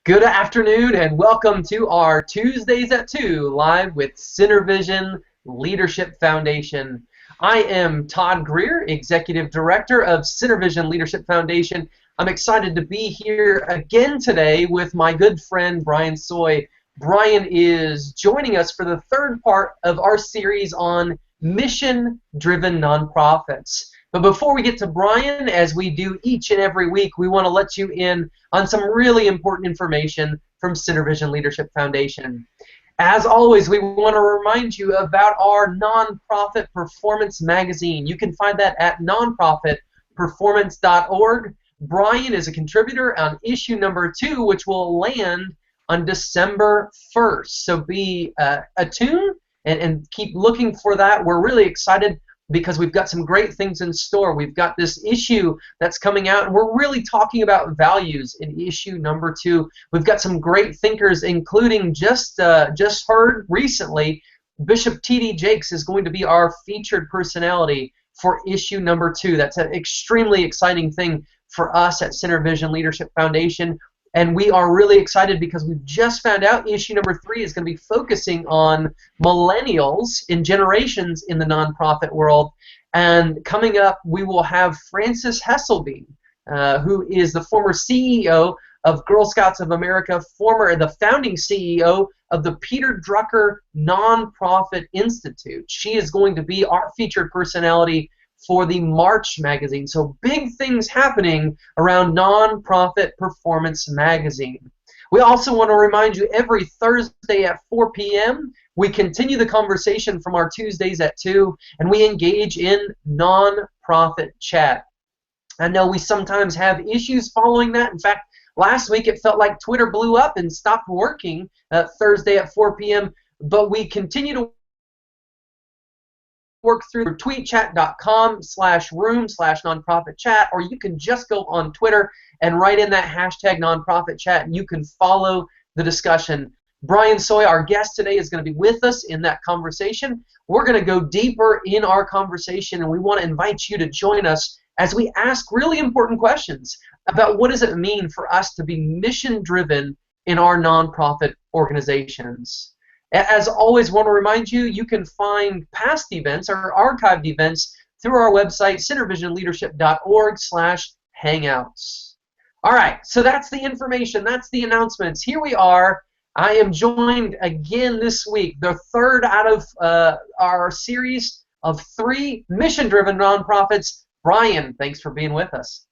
Good afternoon and welcome to our Tuesdays at 2 live with CenterVision Leadership Foundation. I am Todd Greer, Executive Director of CenterVision Leadership Foundation. I'm excited to be here again today with my good friend Brian Sooy. Brian is joining us for the third part of our series on mission-driven nonprofits. But before we get to Brian, as we do each and every week, we want to let you in on some really important information from CenterVision Leadership Foundation. As always, we want to remind you about our nonprofit performance magazine. You can find that at nonprofitperformance.org. Brian is a contributor on issue number 2, which will land on December 1st. So be attuned and keep looking for that. We're really excited because we've got some great things in store. We've got this issue that's coming out, and we're really talking about values in issue number 2. We've got some great thinkers, including just heard recently, Bishop T.D. Jakes is going to be our featured personality for issue number 2. That's an extremely exciting thing for us at CenterVision Leadership Foundation. And we are really excited because we've just found out issue number 3 is going to be focusing on millennials and generations in the nonprofit world. And coming up, we will have Frances Hesselbein, who is the former CEO of Girl Scouts of America, the founding CEO of the Peter Drucker Nonprofit Institute. She is going to be our featured personality for the March magazine. So big things happening around Nonprofit Performance Magazine. We also want to remind you every Thursday at 4 p.m. we continue the conversation from our Tuesdays at 2, and we engage in nonprofit chat. I know we sometimes have issues following that. In fact, last week it felt like Twitter blew up and stopped working Thursday at 4 p.m., but we continue to work through tweetchat.com/room/nonprofitchat, or you can just go on Twitter and write in that hashtag nonprofitchat, and you can follow the discussion. Brian Sooy, our guest today, is going to be with us in that conversation. We're going to go deeper in our conversation, and we want to invite you to join us as we ask really important questions about what does it mean for us to be mission-driven in our nonprofit organizations. As always, want to remind you, you can find past events or archived events through our website, centervisionleadership.org/hangouts. All right, so that's the information, that's the announcements. Here we are. I am joined again this week, the third out of our series of 3 mission-driven nonprofits. Brian, thanks for being with us.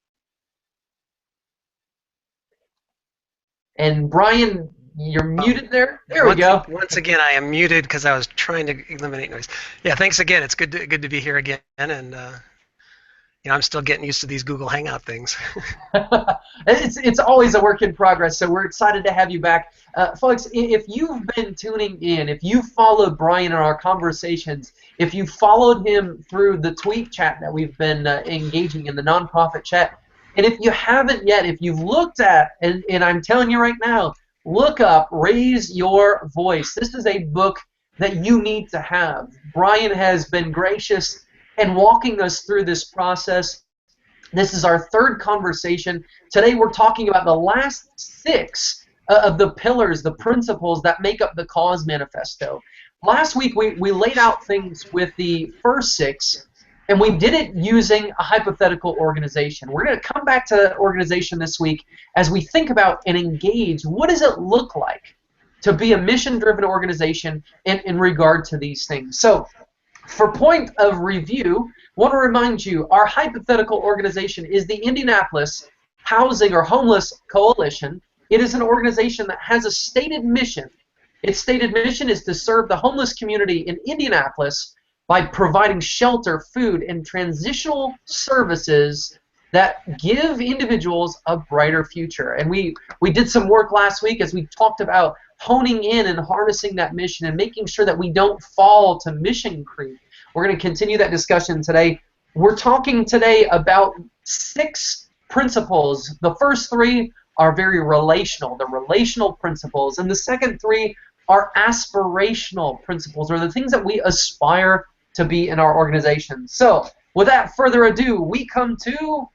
And Brian, you're muted there. There we go. Once again, I am muted because I was trying to eliminate noise. Yeah, thanks again. It's good to be here again, and I'm still getting used to these Google Hangout things. It's always a work in progress, so we're excited to have you back. Folks, if you've been tuning in, if you followed Brian in our conversations, if you followed him through the tweet chat that we've been engaging in, the nonprofit chat, and if you haven't yet, if you've looked at, and I'm telling you right now, look up Raise Your Voice. This is a book that you need to have. Brian has been gracious in walking us through this process. This is our third conversation. Today we're talking about the last 6 of the pillars, the principles that make up the Cause Manifesto. Last week we laid out things with the first 6, and we did it using a hypothetical organization. We're going to come back to organization this week as we think about and engage what does it look like to be a mission-driven organization in regard to these things. So for point of review, I want to remind you our hypothetical organization is the Indianapolis Housing or Homeless Coalition. It is an organization that has a stated mission. Its stated mission is to serve the homeless community in Indianapolis by providing shelter, food, and transitional services that give individuals a brighter future. And we did some work last week as we talked about honing in and harnessing that mission and making sure that we don't fall to mission creep. We're going to continue that discussion today. We're talking today about 6 principles. The first 3 are very relational, the relational principles, and the second 3 are aspirational principles, or the things that we aspire to be in our organization. So without further ado, we come to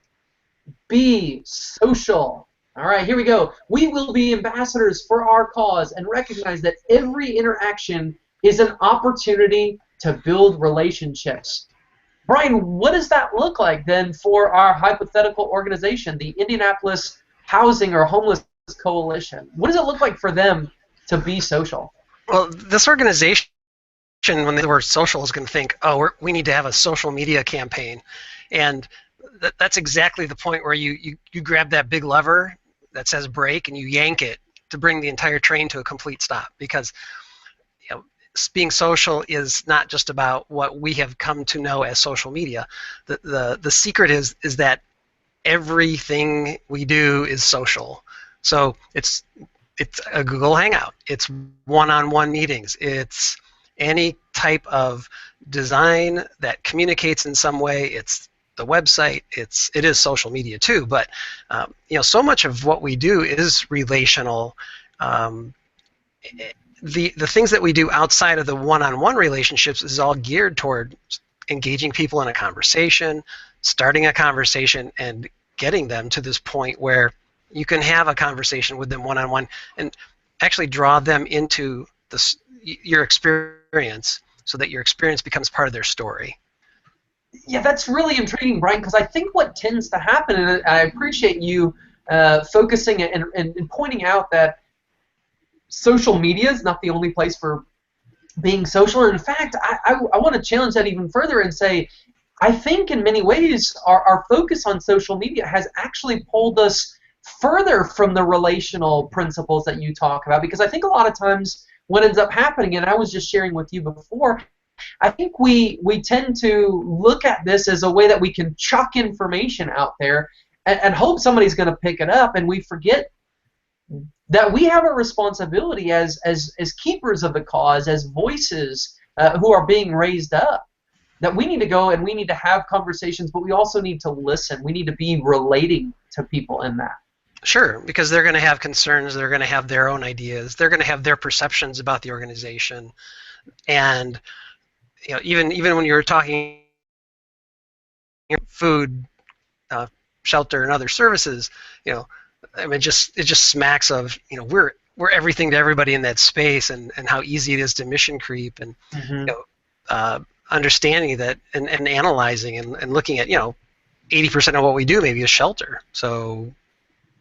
be social. All right, here we go. We will be ambassadors for our cause and recognize that every interaction is an opportunity to build relationships. Brian, what does that look like then for our hypothetical organization, the Indianapolis Housing or Homeless Coalition? What does it look like for them to be social? Well, this organization, when the word social, is going to think, oh, we need to have a social media campaign. And that's exactly the point where you grab that big lever that says brake and you yank it to bring the entire train to a complete stop. Because being social is not just about what we have come to know as social media. The secret is that everything we do is social. So it's a Google Hangout. It's one-on-one meetings. It's any type of design that communicates in some way. It's the website. It is social media too. But so much of what we do is relational. The things that we do outside of the one-on-one relationships is all geared toward engaging people in a conversation, starting a conversation, and getting them to this point where you can have a conversation with them one-on-one and actually draw them into your experience so that your experience becomes part of their story. Yeah, that's really intriguing, Brian, because I think what tends to happen, and I appreciate you focusing and pointing out that social media is not the only place for being social. And in fact, I want to challenge that even further and say, I think in many ways our focus on social media has actually pulled us further from the relational principles that you talk about, because I think a lot of times what ends up happening, and I was just sharing with you before, I think we tend to look at this as a way that we can chuck information out there and hope somebody's going to pick it up, and we forget that we have a responsibility as keepers of the cause, as voices who are being raised up, that we need to go and we need to have conversations, but we also need to listen. We need to be relating to people in that. Sure, because they're going to have concerns, they're going to have their own ideas, they're going to have their perceptions about the organization. And even when you're talking food, shelter, and other services, I mean, it just smacks of we're everything to everybody in that space, and how easy it is to mission creep, and understanding that and analyzing and looking at 80% of what we do maybe is shelter. So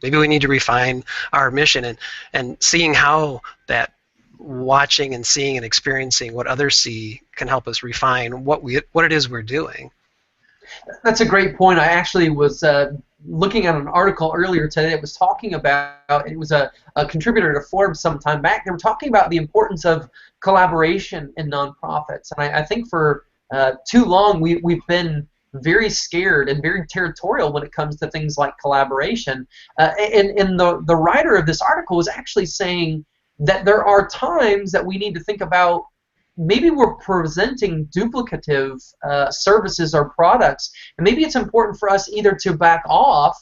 maybe we need to refine our mission, and seeing how that watching and seeing and experiencing what others see can help us refine what it is we're doing. That's a great point. I actually was looking at an article earlier today that was talking about, it was a contributor to Forbes some time back. They were talking about the importance of collaboration in nonprofits. And I think for too long we've been very scared and very territorial when it comes to things like collaboration. And the writer of this article was actually saying that there are times that we need to think about maybe we're presenting duplicative services or products, and maybe it's important for us either to back off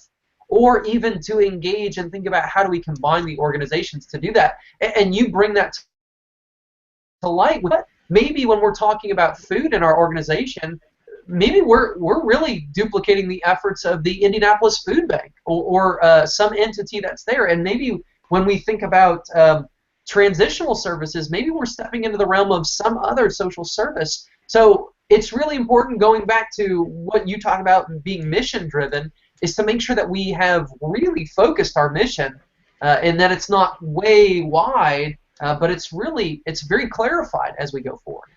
or even to engage and think about how do we combine the organizations to do that. And you bring that to light. Maybe when we're talking about food in our organization, maybe we're really duplicating the efforts of the Indianapolis Food Bank or some entity that's there. And maybe when we think about transitional services, maybe we're stepping into the realm of some other social service. So it's really important, going back to what you talk about being mission driven, is to make sure that we have really focused our mission and that it's not way wide, but it's very clarified as we go forward.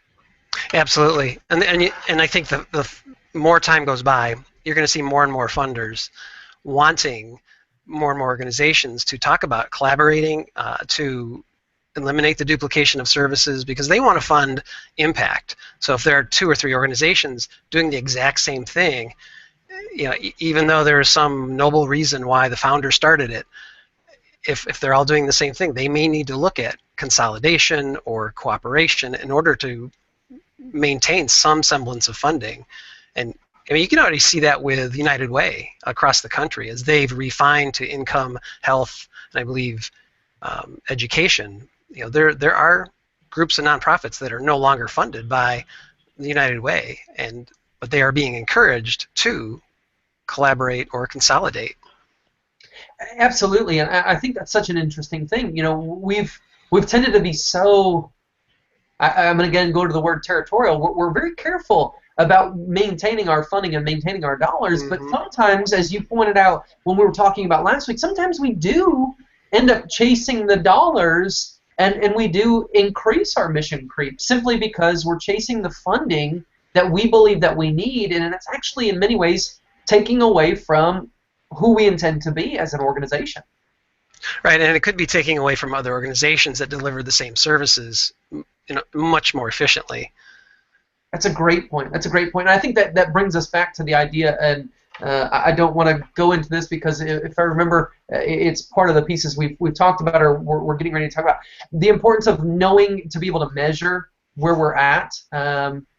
Absolutely. And I think the more time goes by, you're going to see more and more funders wanting more and more organizations to talk about collaborating to eliminate the duplication of services, because they want to fund impact. So if there are 2 or 3 organizations doing the exact same thing, even though there is some noble reason why the founder started it, if they're all doing the same thing, they may need to look at consolidation or cooperation in order to maintain some semblance of funding. And I mean, you can already see that with United Way across the country as they've refined to income, health, and I believe education. There are groups and nonprofits that are no longer funded by the United Way, but they are being encouraged to collaborate or consolidate. Absolutely, and I think that's such an interesting thing. We've tended to be so. I'm going to again go to the word territorial. We're very careful about maintaining our funding and maintaining our dollars, but Mm-hmm. sometimes, as you pointed out when we were talking about last week, sometimes we do end up chasing the dollars, and we do increase our mission creep simply because we're chasing the funding that we believe that we need, and it's actually in many ways taking away from who we intend to be as an organization. Right, and it could be taking away from other organizations that deliver the same services, much more efficiently. That's a great point. That's a great point. And I think that brings us back to the idea, and I don't want to go into this because if I remember, it's part of the pieces we've talked about or we're getting ready to talk about. The importance of knowing to be able to measure where we're at.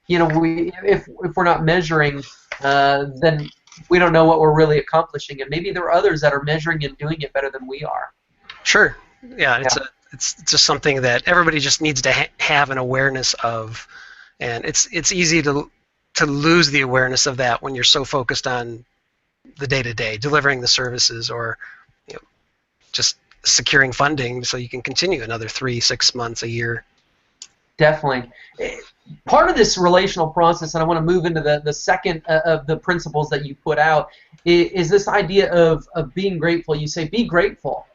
If we're not measuring, then we don't know what we're really accomplishing, and maybe there are others that are measuring and doing it better than we are. Sure. Yeah, it's just something that everybody just needs to have an awareness of, and it's easy to lose the awareness of that when you're so focused on the day-to-day, delivering the services, or just securing funding so you can continue another 3-6 months, a year. Definitely. Part of this relational process, and I want to move into the second of the principles that you put out, is this idea of being grateful. You say, be grateful.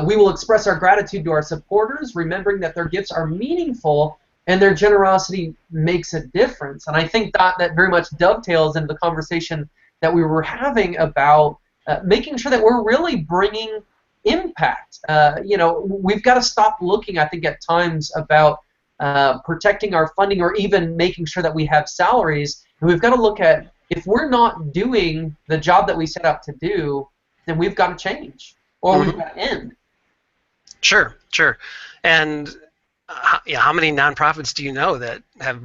We will express our gratitude to our supporters, remembering that their gifts are meaningful and their generosity makes a difference. And I think that very much dovetails into the conversation that we were having about making sure that we're really bringing impact. We've got to stop looking, I think, at times about protecting our funding or even making sure that we have salaries. And we've got to look at, if we're not doing the job that we set out to do, then we've got to change, or we've got to end. Sure. And how many nonprofits do you know that have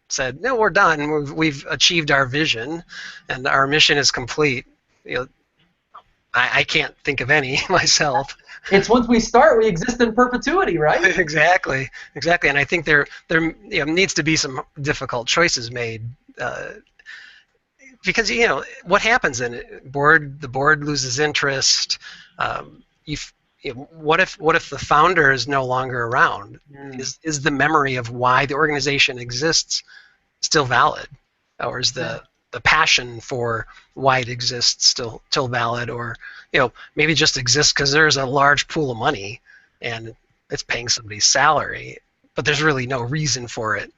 said, no, we're done, we've achieved our vision and our mission is complete? I can't think of any myself. It's once we start, we exist in perpetuity, right? Exactly. And I think there needs to be some difficult choices made, because what happens in it? The board loses interest. What if the founder is no longer around? Is the memory of why the organization exists still valid, or is the passion for why it exists still valid, or maybe it just exists because there's a large pool of money and it's paying somebody's salary, but there's really no reason for it.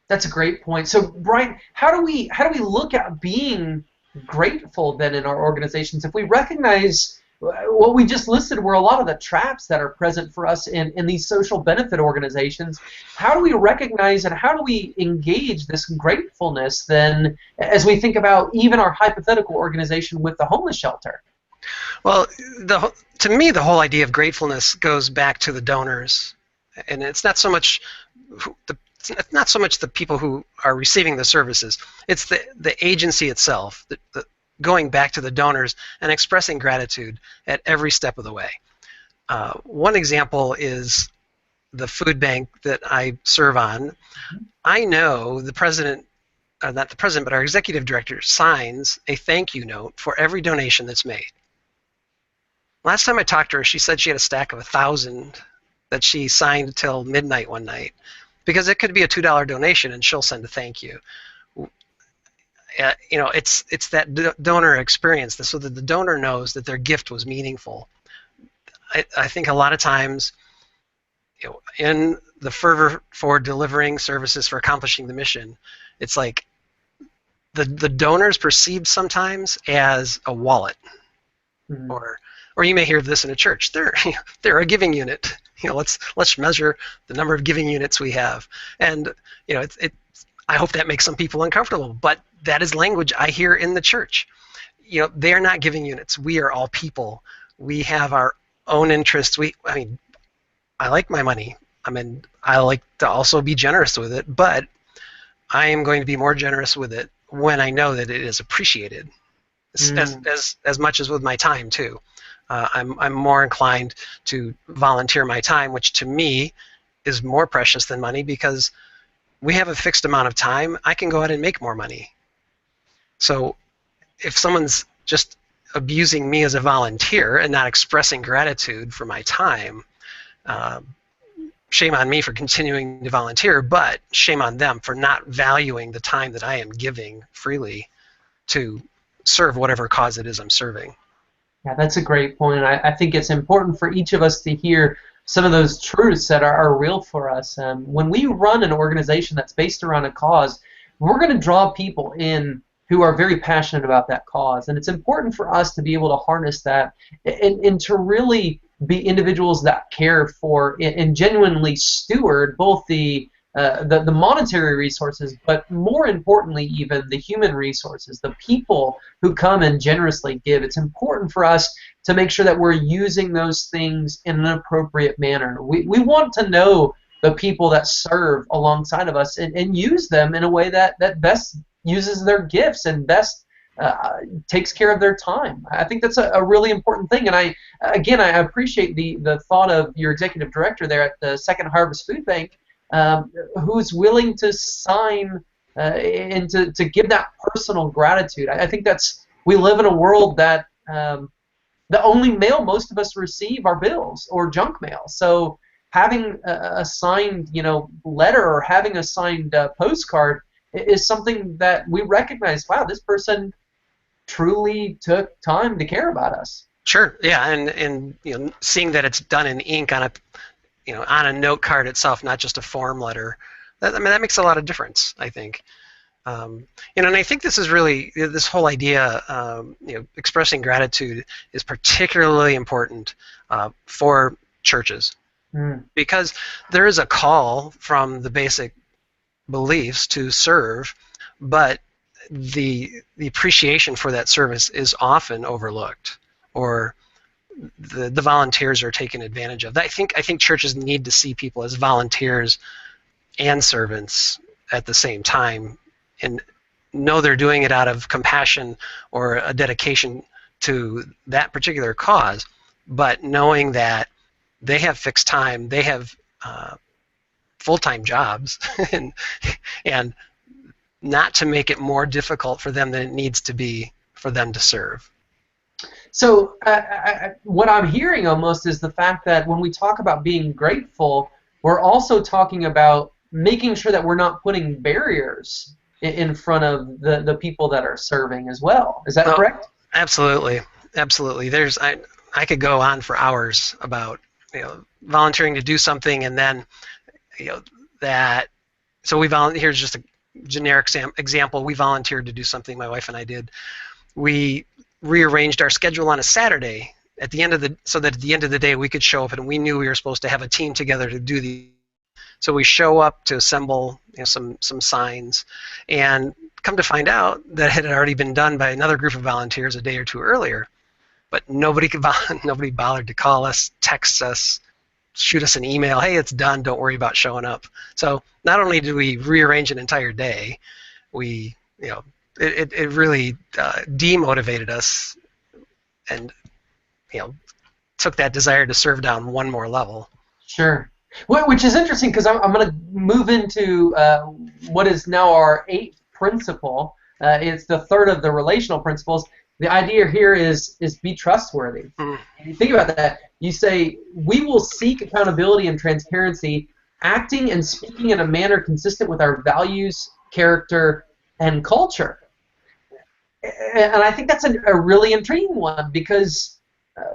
That's a great point. So Brian, how do we look at being grateful then in our organizations if we recognize what we just listed were a lot of the traps that are present for us in these social benefit organizations? How do we recognize and how do we engage this gratefulness then as we think about even our hypothetical organization with the homeless shelter? Well, to me, the whole idea of gratefulness goes back to the donors, and it's not so much the people who are receiving the services. It's the agency itself, going back to the donors and expressing gratitude at every step of the way. One example is the food bank that I serve on. I know the president, not the president, but our executive director signs a thank you note for every donation that's made. Last time I talked to her, she said she had a stack of 1,000 that she signed till midnight one night, because it could be a $2 donation and she'll send a thank you. It's that donor experience, so that the donor knows that their gift was meaningful. I think a lot of times, in the fervor for delivering services, for accomplishing the mission, it's like the donor's perceived sometimes as a wallet, or you may hear this in a church. They're a giving unit. Let's measure the number of giving units we have, and I hope that makes some people uncomfortable, but that is language I hear in the church. They are not giving units. We are all people. We have our own interests. I like my money. I like to also be generous with it, but I am going to be more generous with it when I know that it is appreciated, as much as with my time too. I'm more inclined to volunteer my time, which to me is more precious than money, because we have a fixed amount of time. I can go out and make more money. So if someone's just abusing me as a volunteer and not expressing gratitude for my time, shame on me for continuing to volunteer, but shame on them for not valuing the time that I am giving freely to serve whatever cause it is I'm serving. Yeah, that's a great point. I think it's important for each of us to hear some of those truths that are real for us. When we run an organization that's based around a cause, we're going to draw people in who are very passionate about that cause. And it's important for us to be able to harness that and to really be individuals that care for and genuinely steward both the monetary resources, but more importantly even the human resources, the people who come and generously give. It's important for us to make sure that we're using those things in an appropriate manner. We want to know the people that serve alongside of us and use them in a way that best uses their gifts and best takes care of their time. I think that's a really important thing. And I appreciate the thought of your executive director there at the Second Harvest Food Bank, who's willing to sign and to give that personal gratitude. I think we live in a world that the only mail most of us receive are bills or junk mail. So having a signed letter or having a signed postcard is something that we recognize. Wow, this person truly took time to care about us. Sure, yeah, and seeing that it's done in ink on a note card itself, not just a form letter. That makes a lot of difference, I think. And I think this is really, this whole idea, expressing gratitude is particularly important for churches, because there is a call from the basic beliefs to serve, but the appreciation for that service is often overlooked, or the volunteers are taken advantage of. I think churches need to see people as volunteers and servants at the same time, and know they're doing it out of compassion or a dedication to that particular cause, but knowing that they have fixed time, they have full-time jobs, and not to make it more difficult for them than it needs to be for them to serve. So what I'm hearing almost is the fact that when we talk about being grateful, we're also talking about making sure that we're not putting barriers in front of the people that are serving as well. Is that correct? Absolutely, absolutely. I could go on for hours about volunteering to do something, and then that. So here's just a generic example. We volunteered to do something. My wife and I did. We rearranged our schedule on a Saturday so that at the end of the day we could show up, and we knew we were supposed to have a team together to do the. So we show up to assemble some signs, and come to find out that it had already been done by another group of volunteers a day or two earlier. But nobody bothered to call us, text us, shoot us an email. Hey, it's done. Don't worry about showing up. So not only did we rearrange an entire day, it really demotivated us, and took that desire to serve down one more level. Sure. Which is interesting, because I'm going to move into what is now our 8th principle. It's the 3rd of the relational principles. The idea here is be trustworthy. And you think about that. You say, we will seek accountability and transparency, acting and speaking in a manner consistent with our values, character, and culture. And I think that's a really intriguing one, because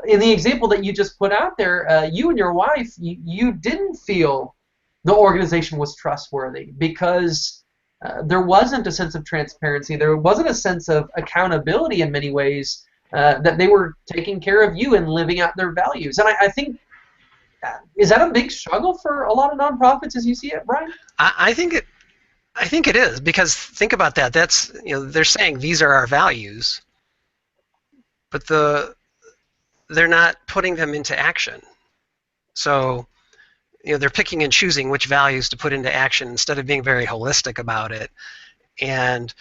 in the example that you just put out there, you and your wife, you didn't feel the organization was trustworthy because there wasn't a sense of transparency. There wasn't a sense of accountability in many ways, that they were taking care of you and living out their values. And I think, is that a big struggle for a lot of nonprofits as you see it, Brian? I think it is, because think about that. That's they're saying these are our values, but they're not putting them into action. So they're picking and choosing which values to put into action instead of being very holistic about it. And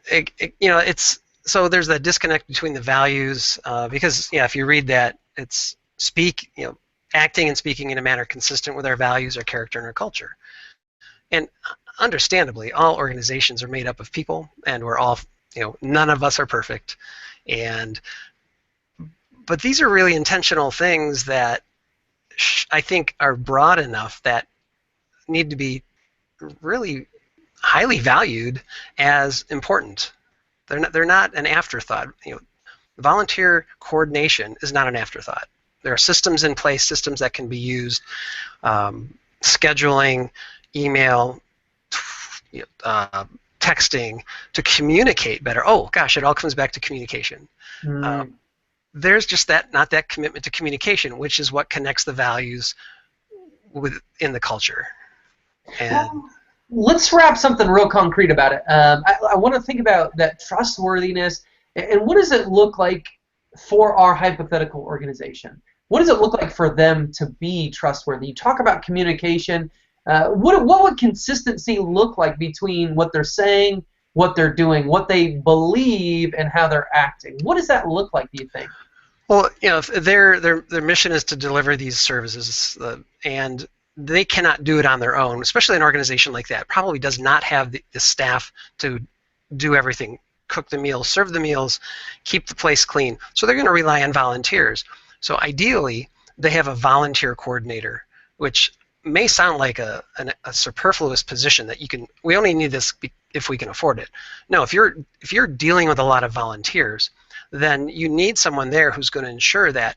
it's so there's that disconnect between the values, because if you read that, it's acting and speaking in a manner consistent with our values, our character, and our culture. And understandably, all organizations are made up of people, and we're all none of us are perfect, and But these are really intentional things that I think are broad enough that need to be really highly valued as important. They're not an afterthought. Volunteer coordination is not an afterthought. There are systems in place, systems that can be used, scheduling, email, texting, to communicate better. Oh gosh, it all comes back to communication. There's just not that commitment to communication, which is what connects the values within the culture. And well, let's wrap something real concrete about it. I want to think about that trustworthiness, and what does it look like for our hypothetical organization? What does it look like for them to be trustworthy? You talk about communication. What would consistency look like between what they're saying, what they're doing, what they believe, and how they're acting? What does that look like, do you think? Well, if their mission is to deliver these services, and they cannot do it on their own, especially an organization like that probably does not have the staff to do everything, cook the meals, serve the meals, keep the place clean. So they're going to rely on volunteers. So ideally, they have a volunteer coordinator, which may sound like a superfluous position that we only need this if we can afford it. No, if you're dealing with a lot of volunteers, then you need someone there who's going to ensure that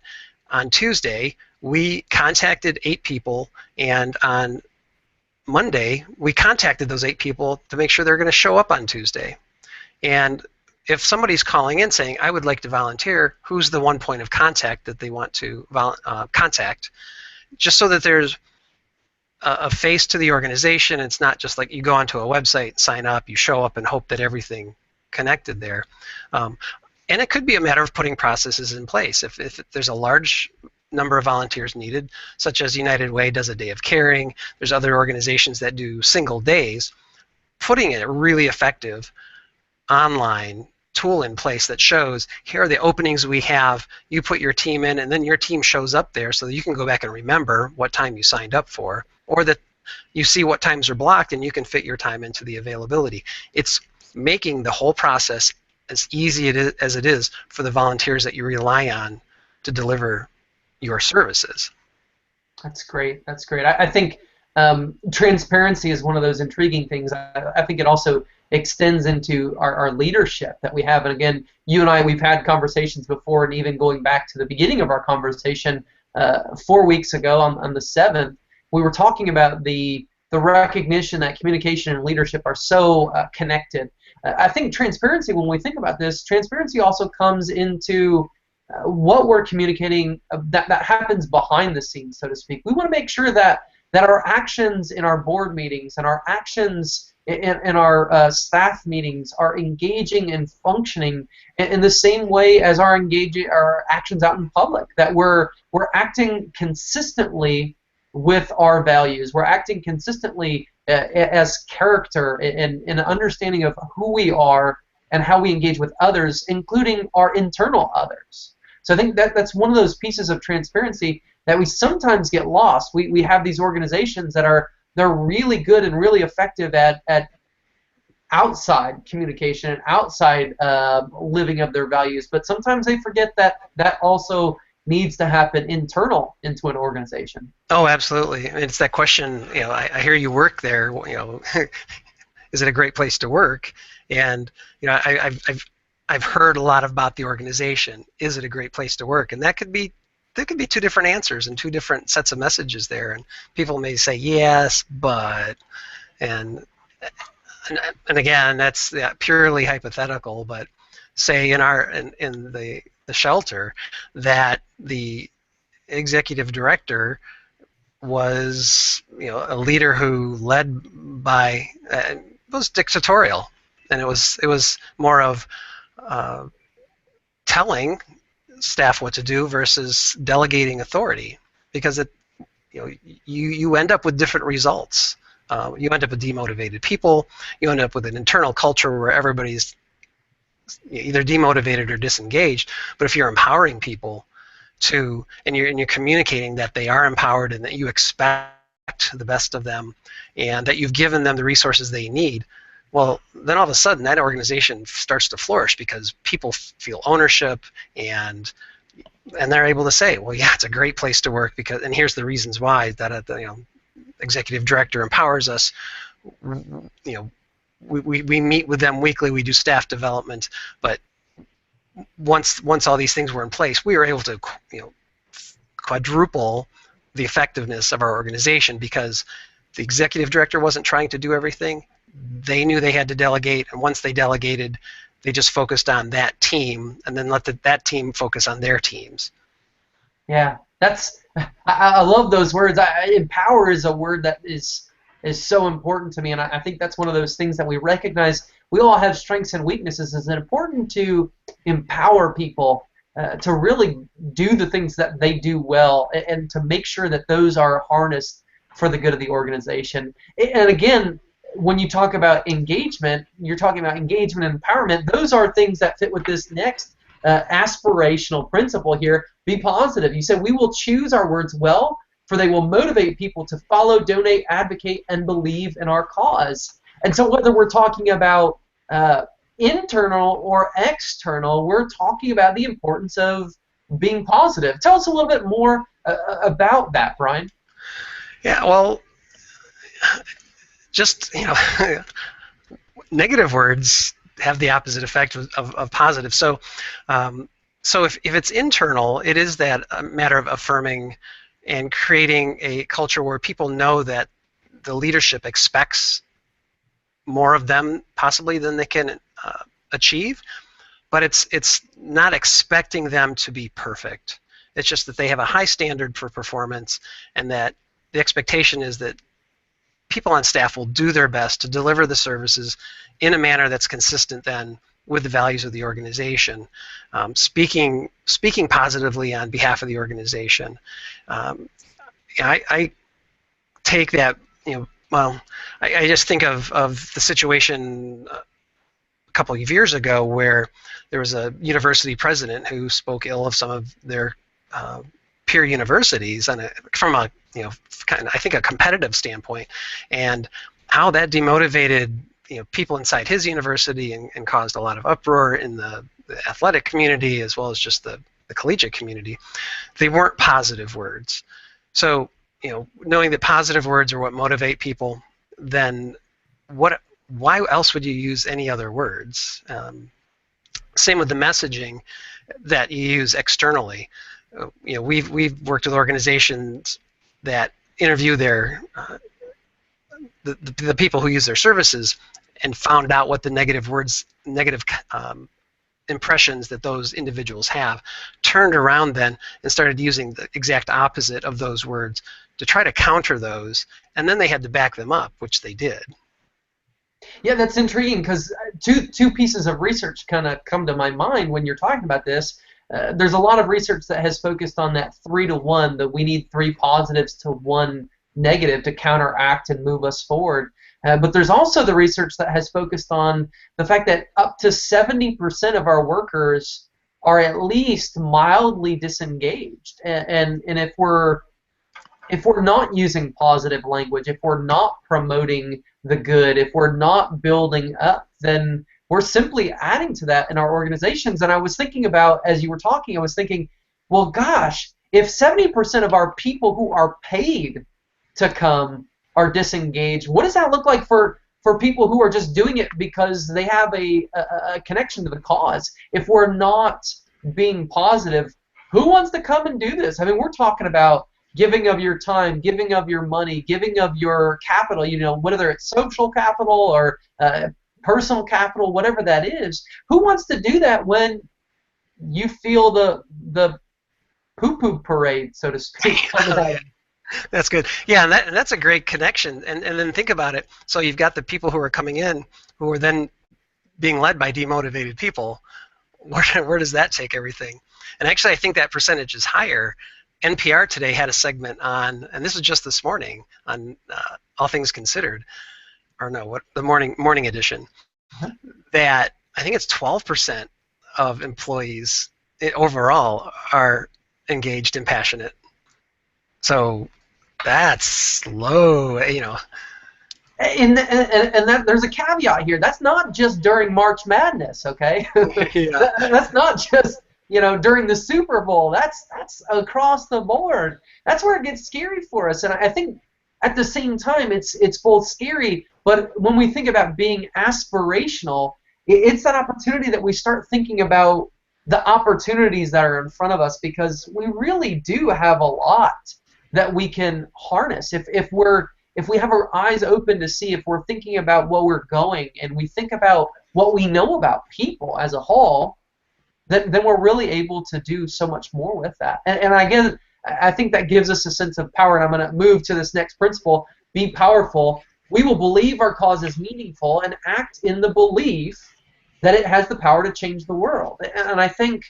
on Tuesday we contacted 8 people, and on Monday we contacted those 8 people to make sure they're going to show up on Tuesday. And if somebody's calling in saying, I would like to volunteer, who's the one point of contact that they want to contact? Just so that there's a face to the organization. It's not just like you go onto a website, sign up, you show up and hope that everything connected there. And it could be a matter of putting processes in place. If there's a large number of volunteers needed, such as United Way does a day of caring, there's other organizations that do single days, putting a really effective online tool in place that shows, here are the openings we have, you put your team in, and then your team shows up there so that you can go back and remember what time you signed up for, or that you see what times are blocked and you can fit your time into the availability. It's making the whole process as easy as it is for the volunteers that you rely on to deliver your services. That's great. That's great. I think transparency is one of those intriguing things. I think it also extends into our leadership that we have. And again, you and I, we've had conversations before, and even going back to the beginning of our conversation 4 weeks ago on the 7th, we were talking about the recognition that communication and leadership are so connected. I think transparency, when we think about this, transparency also comes into what we're communicating that happens behind the scenes, so to speak. We want to make sure that our actions in our board meetings and our actions in our staff meetings are engaging and functioning in the same way as our actions out in public, that we're acting consistently with our values. We're acting consistently as character and an understanding of who we are and how we engage with others, including our internal others. So I think that's one of those pieces of transparency that we sometimes get lost. We have these organizations that they're really good and really effective at outside communication and outside living of their values, but sometimes they forget that also needs to happen internal into an organization. Oh, absolutely. It's that question, I hear you work there, is it a great place to work? And I've heard a lot about the organization. Is it a great place to work? And there could be 2 different answers and 2 different sets of messages there. And people may say yes, but, and again, that's purely hypothetical. But say in the shelter that the executive director was a leader who led by was dictatorial, and it was more of telling staff what to do versus delegating authority, because you end up with different results. You end up with demotivated people. You end up with an internal culture where everybody's either demotivated or disengaged. But if you're empowering people and you're communicating that they are empowered and that you expect the best of them and that you've given them the resources they need, well, then all of a sudden that organization starts to flourish because people feel ownership, and and they're able to say, well, yeah, it's a great place to work because, and here's the reasons why. That executive director empowers us. We meet with them weekly. We do staff development, but once all these things were in place, we were able to quadruple the effectiveness of our organization because the executive director wasn't trying to do everything. They knew they had to delegate, and once they delegated, they just focused on that team, and then let that team focus on their teams. Yeah, I love those words. Empower is a word that is so important to me, and I think that's one of those things that we recognize. We all have strengths and weaknesses. It's important to empower people to really do the things that they do well, and to make sure that those are harnessed for the good of the organization. And again, when you talk about engagement, you're talking about engagement and empowerment. Those are things that fit with this next aspirational principle here. Be positive. You said we will choose our words well, for they will motivate people to follow, donate, advocate, and believe in our cause. And so whether we're talking about internal or external, we're talking about the importance of being positive. Tell us a little bit more about that, Brian. Yeah, well, just, negative words have the opposite effect of positive. So if it's internal, it is that a matter of affirming and creating a culture where people know that the leadership expects more of them possibly than they can achieve, but it's not expecting them to be perfect. It's just that they have a high standard for performance, and that the expectation is that people on staff will do their best to deliver the services in a manner that's consistent then with the values of the organization, speaking positively on behalf of the organization. I take that, I just think of the situation a couple of years ago where there was a university president who spoke ill of some of their peer universities from a I think a competitive standpoint, and how that demotivated people inside his university and caused a lot of uproar in the athletic community as well as just the collegiate community. They weren't positive words. So knowing that positive words are what motivate people, then why else would you use any other words? Same with the messaging that you use externally. We've worked with organizations that interview their the people who use their services and found out what the negative impressions that those individuals have, turned around then and started using the exact opposite of those words to try to counter those, and then they had to back them up, which they did. Yeah, that's intriguing, because two pieces of research kind of come to my mind when you're talking about this. There's a lot of research that has focused on that 3-to-1, that we need 3 positives to 1 negative to counteract and move us forward. But there's also the research that has focused on the fact that up to 70% of our workers are at least mildly disengaged. And if we're not using positive language, if we're not promoting the good, if we're not building up, then we're simply adding to that in our organizations. And I was thinking about, as you were talking, I was thinking, well, gosh, if 70% of our people who are paid to come are disengaged, what does that look like for people who are just doing it because they have a connection to the cause? If we're not being positive, who wants to come and do this? I mean, we're talking about giving of your time, giving of your money, giving of your capital, whether it's social capital or personal capital, whatever that is. Who wants to do that when you feel the poo-poo parade, so to speak? That's good. Yeah, and that's a great connection. And then think about it. So you've got the people who are coming in who are then being led by demotivated people. Where does that take everything? And actually, I think that percentage is higher. NPR today had a segment on, and this is just this morning, on All Things Considered, or no, what the morning edition, that I think it's 12% of employees overall are engaged and passionate. So that's low, And that, there's a caveat here. That's not just during March Madness, okay? Yeah. That's not just during the Super Bowl. That's across the board. That's where it gets scary for us. And I think at the same time, it's both scary, but when we think about being aspirational, it's that opportunity that we start thinking about the opportunities that are in front of us, because we really do have a lot that we can harness if we have our eyes open to see, if we're thinking about where we're going and we think about what we know about people as a whole, then we're really able to do so much more with that. And I think that gives us a sense of power. And I'm going to move to this next principle: be powerful. We will believe our cause is meaningful and act in the belief that it has the power to change the world. And I think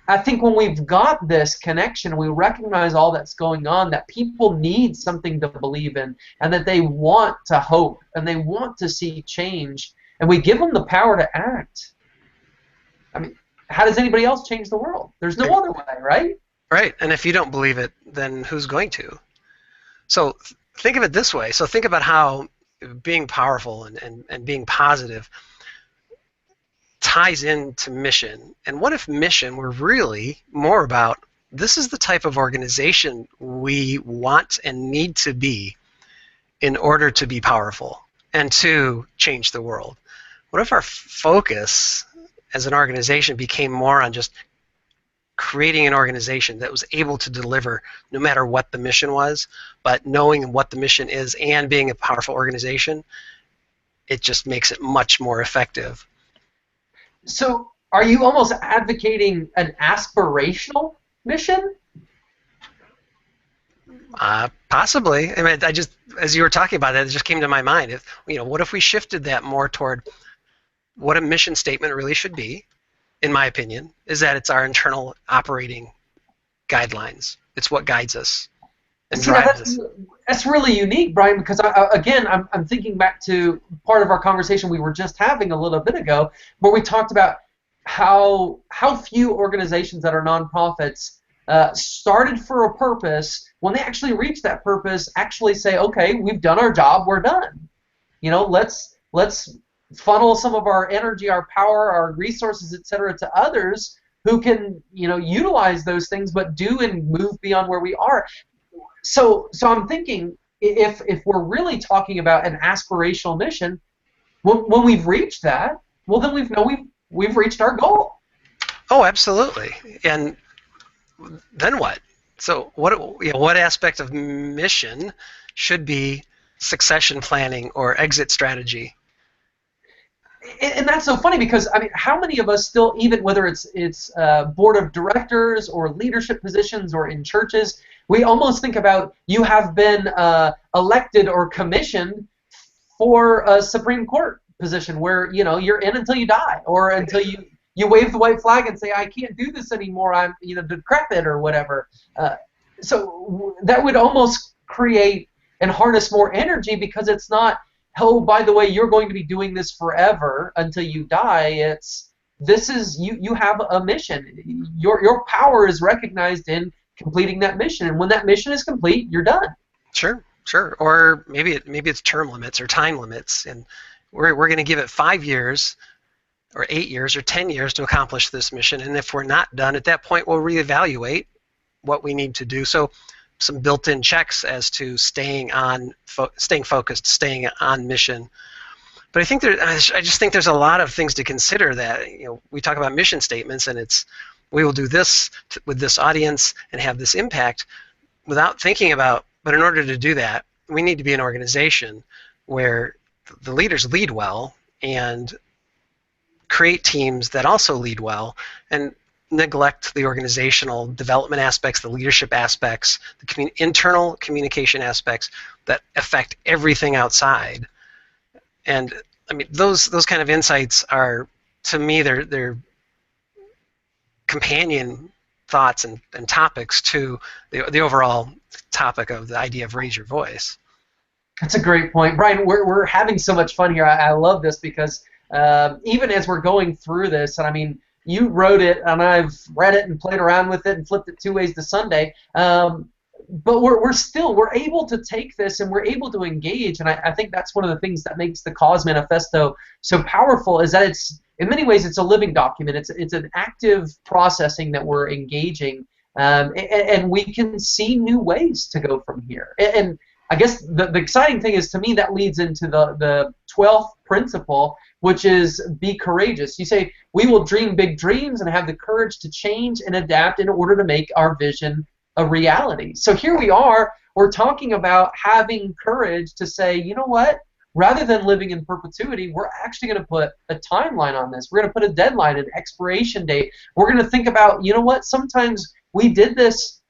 when we've got this connection, we recognize all that's going on, that people need something to believe in, and that they want to hope, and they want to see change, and we give them the power to act. I mean, how does anybody else change the world? There's no other way, right? Right, and if you don't believe it, then who's going to? So think of it this way. So think about how being powerful and being positive ties into mission. And what if mission were really more about, this is the type of organization we want and need to be in order to be powerful and to change the world? What if our focus as an organization became more on just creating an organization that was able to deliver no matter what the mission was, but knowing what the mission is and being a powerful organization, it just makes it much more effective. So are you almost advocating an aspirational mission? Possibly. I mean, as you were talking about that, it just came to my mind. What if we shifted that more toward what a mission statement really should be? In my opinion, is that it's our internal operating guidelines. It's what guides us and drives us. That's really unique, Brian, because I'm thinking back to part of our conversation we were just having a little bit ago, where we talked about how few organizations that are nonprofits started for a purpose. When they actually reach that purpose, actually say, okay, we've done our job, we're done. Let's funnel some of our energy, our power, our resources, etc., to others who can, utilize those things, but do and move beyond where we are. So I'm thinking, if we're really talking about an aspirational mission, when we've reached that, well, then we've reached our goal. Oh, absolutely. And then what? So what aspect of mission should be succession planning or exit strategy? And that's so funny, because how many of us still, even whether it's board of directors or leadership positions or in churches, we almost think about, you have been elected or commissioned for a Supreme Court position where you're in until you die, or until you wave the white flag and say, I can't do this anymore, I'm decrepit or whatever. So that would almost create and harness more energy, because it's not, oh, by the way, you're going to be doing this forever until you die. You have a mission. Your power is recognized in completing that mission, and when that mission is complete, you're done. Sure. Or maybe it's term limits or time limits, and we're going to give it 5 years or 8 years or 10 years to accomplish this mission, and if we're not done at that point, we'll reevaluate what we need to do. So some built-in checks as to staying focused, staying on mission. But I just think there's a lot of things to consider. That we talk about mission statements, and we will do this with this audience and have this impact, without thinking about. But in order to do that, we need to be an organization where the leaders lead well and create teams that also lead well, and neglect the organizational development aspects, the leadership aspects, the internal communication aspects that affect everything outside. And those kind of insights are, to me, they're companion thoughts and topics to the overall topic of the idea of raise your voice. That's a great point, Brian. We're having so much fun here. I love this, because even as we're going through this, and you wrote it, and I've read it and played around with it and flipped it 2 ways to Sunday. but we're able to take this and we're able to engage, and I think that's one of the things that makes the Cause Manifesto so powerful, is that it's, in many ways, it's a living document. It's an active processing that we're engaging, and we can see new ways to go from here. And I guess the exciting thing is, to me, that leads into the 12th principle, which is be courageous. You say, we will dream big dreams and have the courage to change and adapt in order to make our vision a reality. So here we are, we're talking about having courage to say, you know what, rather than living in perpetuity, we're actually going to put a timeline on this. We're going to put a deadline, an expiration date. We're going to think about, you know what, sometimes we did this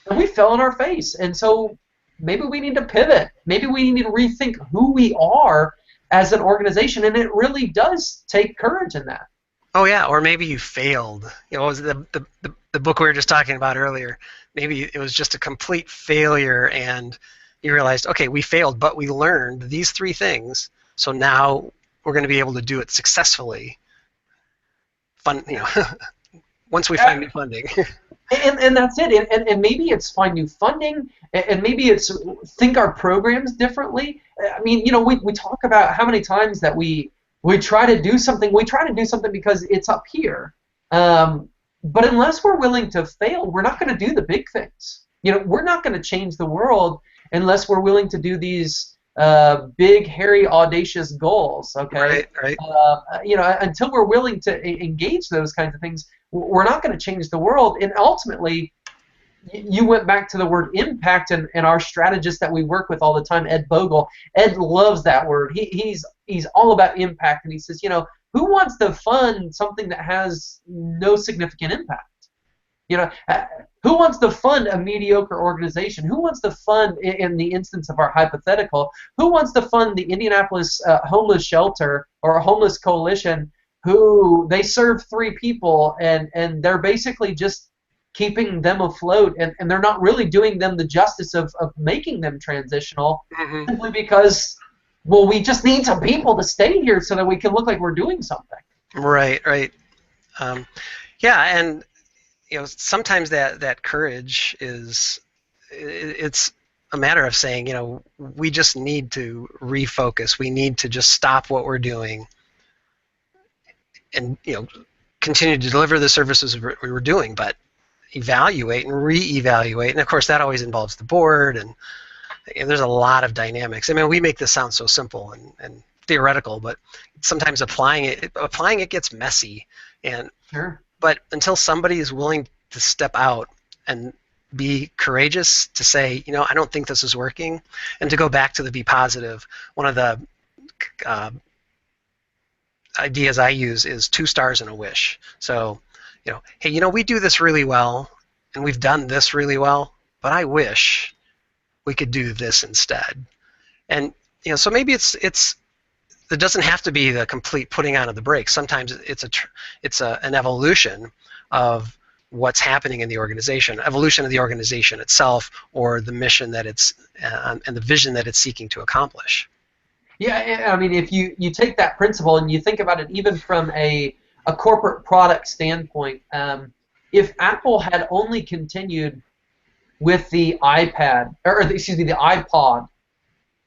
and we fell on our face, and so maybe we need to pivot. Maybe we need to rethink who we are as an organization, and it really does take courage in that. Oh yeah, or maybe you failed. You know, it was the book we were just talking about earlier. Maybe it was just a complete failure, and you realized, okay, we failed, but we learned these 3 things. So now we're going to be able to do it successfully. Once we find new funding. And that's it. And maybe it's find new funding, and maybe it's think our programs differently. I mean, you know, we talk about how many times that we try to do something. We try to do something because it's up here. But unless we're willing to fail, we're not going to do the big things. You know, we're not going to change the world unless we're willing to do these big, hairy, audacious goals. Okay. Right. You know, until we're willing to engage those kinds of things, we're not going to change the world. And ultimately, you went back to the word impact, and our strategist that we work with all the time, Ed Bogle. Ed loves that word. He's all about impact, and he says, you know, who wants to fund something that has no significant impact? You know, who wants to fund a mediocre organization? Who wants to fund, in the instance of our hypothetical, who wants to fund the Indianapolis homeless shelter or a homeless coalition, who they serve 3 people and they're basically just keeping them afloat, and they're not really doing them the justice of making them transitional, simply because, well, we just need some people to stay here so that we can look like we're doing something. Right. Yeah, and you know, sometimes that courage it's a matter of saying, you know, we just need to refocus. We need to just stop what we're doing and, you know, continue to deliver the services we were doing, but evaluate and reevaluate. And of course, that always involves the board, and there's a lot of dynamics. I mean, we make this sound so simple and theoretical, but sometimes applying it gets messy. And sure. But until somebody is willing to step out and be courageous to say, you know, I don't think this is working, and to go back to the be positive. One of the ideas I use is 2 stars and a wish. So, you know, hey, you know, we do this really well, and we've done this really well, but I wish we could do this instead. And, you know, so maybe it doesn't have to be the complete putting on of the brakes. Sometimes it's an evolution of what's happening in the organization, evolution of the organization itself, or the mission that it's and the vision that it's seeking to accomplish. Yeah, I mean, if you take that principle and you think about it even from a corporate product standpoint, if Apple had only continued with the iPad, or excuse me, the iPod,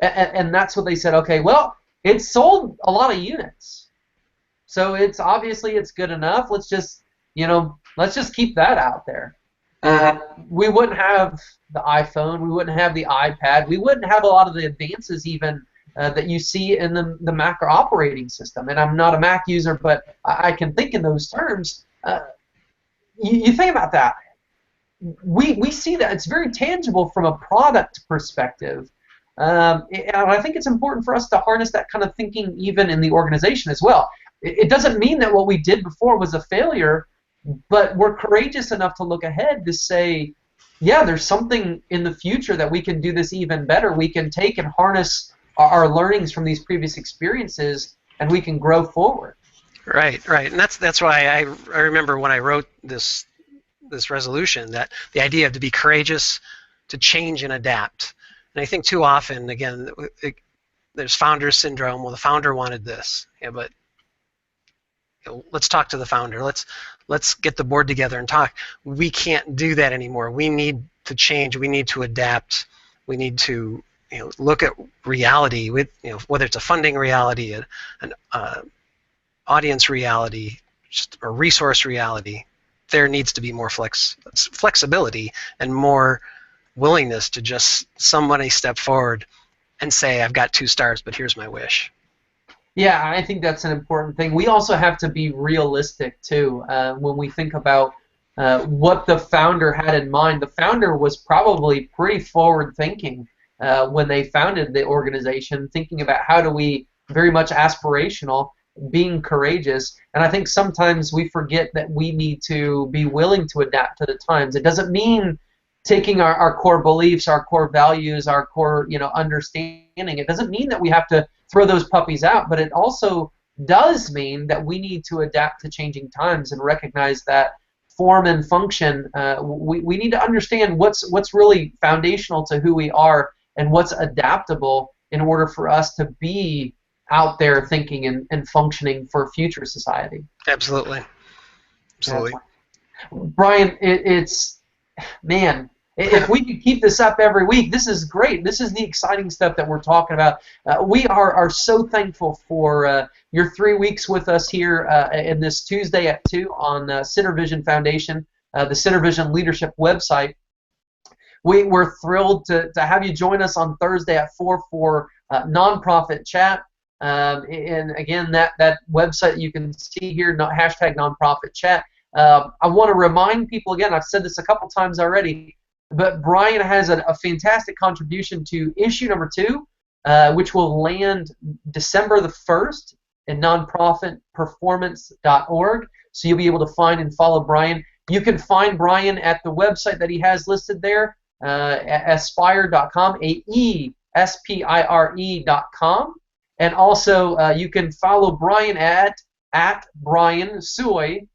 and that's what they said, okay, well, it sold a lot of units, so it's good enough. Let's just keep that out there. We wouldn't have the iPhone, we wouldn't have the iPad, we wouldn't have a lot of the advances even that you see in the Mac operating system. And I'm not a Mac user, but I can think in those terms. You think about that. We see that it's very tangible from a product perspective. And I think it's important for us to harness that kind of thinking even in the organization as well. It doesn't mean that what we did before was a failure, but we're courageous enough to look ahead to say, yeah, there's something in the future that we can do this even better. We can take and harness our learnings from these previous experiences, and we can grow forward. Right, and that's why I remember when I wrote this resolution, that the idea of to be courageous, to change and adapt. And I think too often, again, there's founder syndrome. Well, the founder wanted this, yeah, but let's talk to the founder. Let's get the board together and talk. We can't do that anymore. We need to change. We need to adapt. We need to look at reality with whether it's a funding reality, an audience reality, just a resource reality. There needs to be more flexibility and more willingness to just somebody step forward and say, I've got 2 stars, but here's my wish. Yeah, I think that's an important thing. We also have to be realistic, too, when we think about what the founder had in mind. The founder was probably pretty forward-thinking when they founded the organization, thinking about how do we, very much aspirational, being courageous. And I think sometimes we forget that we need to be willing to adapt to the times. It doesn't mean taking our core beliefs, our core values, our core understanding. It doesn't mean that we have to throw those puppies out, but it also does mean that we need to adapt to changing times and recognize that form and function. We need to understand what's really foundational to who we are and what's adaptable in order for us to be out there thinking and functioning for future society. Absolutely. Absolutely. Brian, man, if we could keep this up every week, this is great. This is the exciting stuff that we're talking about. We are so thankful for your 3 weeks with us here in this Tuesday at 2 on CenterVision Foundation, the CenterVision Leadership website. We're thrilled to have you join us on Thursday at 4 for Nonprofit Chat. And again, that website you can see here, #nonprofit chat. I want to remind people again, I've said this a couple times already, but Brian has a fantastic contribution to issue number 2, which will land December the 1st at nonprofitperformance.org. So you'll be able to find and follow Brian. You can find Brian at the website that he has listed there, aspire.com, AESPIRE.com. And also, you can follow Brian at Brian Sooy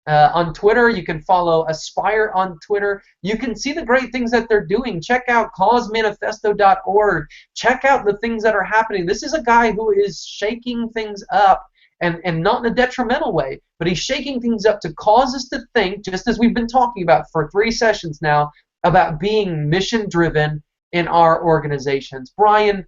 on Twitter. You can follow Aspire on Twitter. You can see the great things that they're doing. Check out causemanifesto.org. Check out the things that are happening. This is a guy who is shaking things up, and not in a detrimental way, but he's shaking things up to cause us to think, just as we've been talking about for 3 sessions now, about being mission-driven in our organizations. Brian,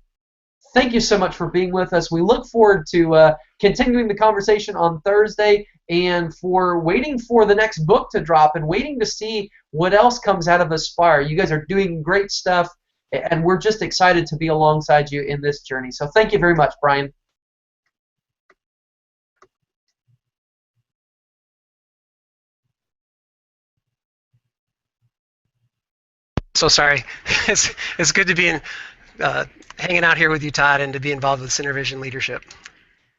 thank you so much for being with us. We look forward to continuing the conversation on Thursday and for waiting for the next book to drop and waiting to see what else comes out of Aspire. You guys are doing great stuff, and we're just excited to be alongside you in this journey. So thank you very much, Brian. So sorry. It's good to be hanging out here with you, Todd, and to be involved with CenterVision Leadership.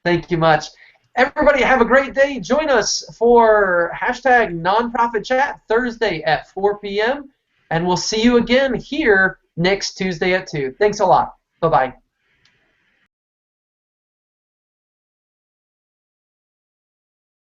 Thank you much. Everybody have a great day. Join us for #NonprofitChat Thursday at 4 p.m. And we'll see you again here next Tuesday at 2. Thanks a lot. Bye-bye.